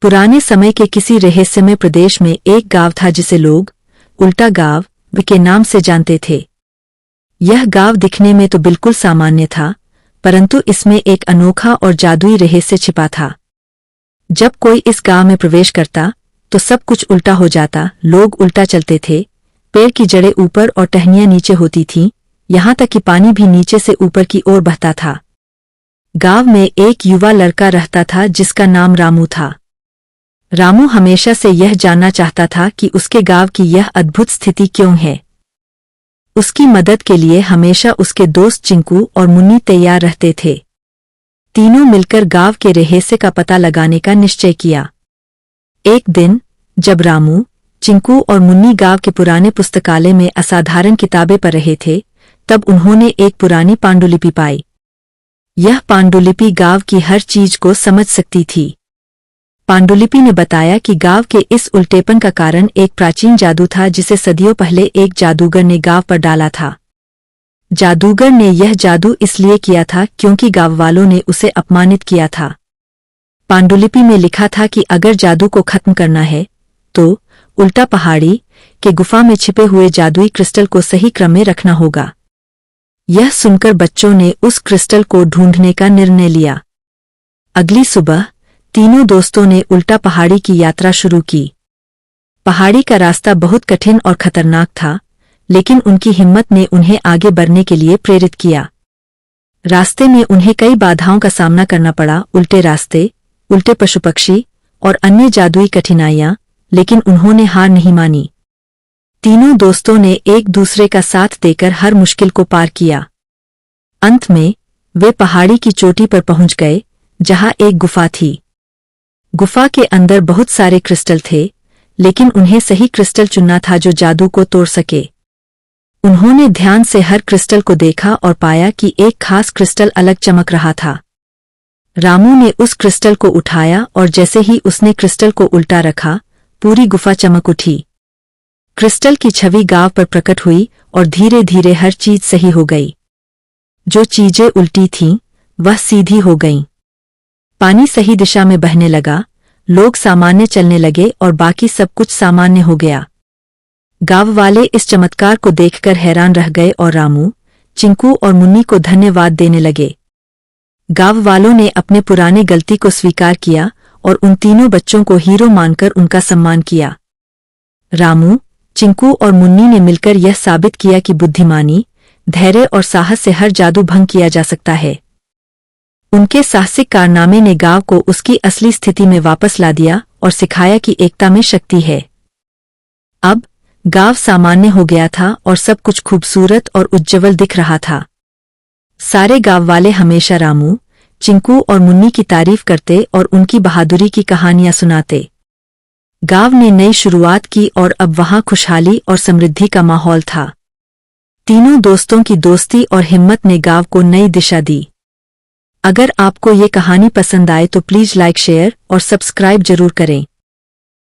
पुराने समय के किसी रहस्यमय प्रदेश में एक गांव था जिसे लोग उल्टा गांव के नाम से जानते थे। यह गांव दिखने में तो बिल्कुल सामान्य था, परंतु इसमें एक अनोखा और जादुई रहस्य छिपा था। जब कोई इस गांव में प्रवेश करता तो सब कुछ उल्टा हो जाता। लोग उल्टा चलते थे, पेड़ की जड़ें ऊपर और टहनियां नीचे होती थीं, यहाँ तक कि पानी भी नीचे से ऊपर की ओर बहता था। गांव में एक युवा लड़का रहता था जिसका नाम रामू था। रामू हमेशा से यह जानना चाहता था कि उसके गांव की यह अद्भुत स्थिति क्यों है। उसकी मदद के लिए हमेशा उसके दोस्त चिंकू और मुन्नी तैयार रहते थे। तीनों मिलकर गांव के रहस्य का पता लगाने का निश्चय किया। एक दिन जब रामू, चिंकू और मुन्नी गांव के पुराने पुस्तकालय में असाधारण किताबें पढ़ रहे थे, तब उन्होंने एक पुरानी पांडुलिपि पाई। यह पांडुलिपि गांव की हर चीज को समझ सकती थी। पांडुलिपि ने बताया कि गांव के इस उल्टेपन का कारण एक प्राचीन जादू था जिसे सदियों पहले एक जादूगर ने गांव पर डाला था। जादूगर ने यह जादू इसलिए किया था क्योंकि गांव वालों ने उसे अपमानित किया था। पांडुलिपि में लिखा था कि अगर जादू को खत्म करना है तो उल्टा पहाड़ी के गुफा में छिपे हुए जादुई क्रिस्टल को सही क्रम में रखना होगा। यह सुनकर बच्चों ने उस क्रिस्टल को ढूंढने का निर्णय लिया। अगली सुबह तीनों दोस्तों ने उल्टा पहाड़ी की यात्रा शुरू की। पहाड़ी का रास्ता बहुत कठिन और खतरनाक था, लेकिन उनकी हिम्मत ने उन्हें आगे बढ़ने के लिए प्रेरित किया। रास्ते में उन्हें कई बाधाओं का सामना करना पड़ा, उल्टे रास्ते, उल्टे पशु पक्षी और अन्य जादुई कठिनाइयां, लेकिन उन्होंने हार नहीं मानी। तीनों दोस्तों ने एक दूसरे का साथ देकर हर मुश्किल को पार किया। अंत में वे पहाड़ी की चोटी पर पहुंच गए, जहां एक गुफा थी। गुफा के अंदर बहुत सारे क्रिस्टल थे, लेकिन उन्हें सही क्रिस्टल चुनना था जो जादू को तोड़ सके। उन्होंने ध्यान से हर क्रिस्टल को देखा और पाया कि एक खास क्रिस्टल अलग चमक रहा था। रामू ने उस क्रिस्टल को उठाया और जैसे ही उसने क्रिस्टल को उल्टा रखा, पूरी गुफा चमक उठी। क्रिस्टल की छवि गांव पर प्रकट हुई और धीरे धीरे हर चीज सही हो गई। जो चीजें उल्टी थीं, वह सीधी हो गईं। पानी सही दिशा में बहने लगा, लोग सामान्य चलने लगे और बाकी सब कुछ सामान्य हो गया। गांव वाले इस चमत्कार को देखकर हैरान रह गए और रामू, चिंकू और मुन्नी को धन्यवाद देने लगे। गांव वालों ने अपने पुराने गलती को स्वीकार किया और उन तीनों बच्चों को हीरो मानकर उनका सम्मान किया। रामू, चिंकू और मुन्नी ने मिलकर यह साबित किया कि बुद्धिमानी, धैर्य और साहस से हर जादू भंग किया जा सकता है। उनके साहसिक कारनामे ने गांव को उसकी असली स्थिति में वापस ला दिया और सिखाया कि एकता में शक्ति है। अब गांव सामान्य हो गया था और सब कुछ खूबसूरत और उज्ज्वल दिख रहा था। सारे गांव वाले हमेशा रामू, चिंकू और मुन्नी की तारीफ करते और उनकी बहादुरी की कहानियां सुनाते। गांव ने नई शुरुआत की और अब वहां खुशहाली और समृद्धि का माहौल था। तीनों दोस्तों की दोस्ती और हिम्मत ने गांव को नई दिशा दी। अगर आपको ये कहानी पसंद आए तो प्लीज लाइक, शेयर और सब्सक्राइब जरूर करें।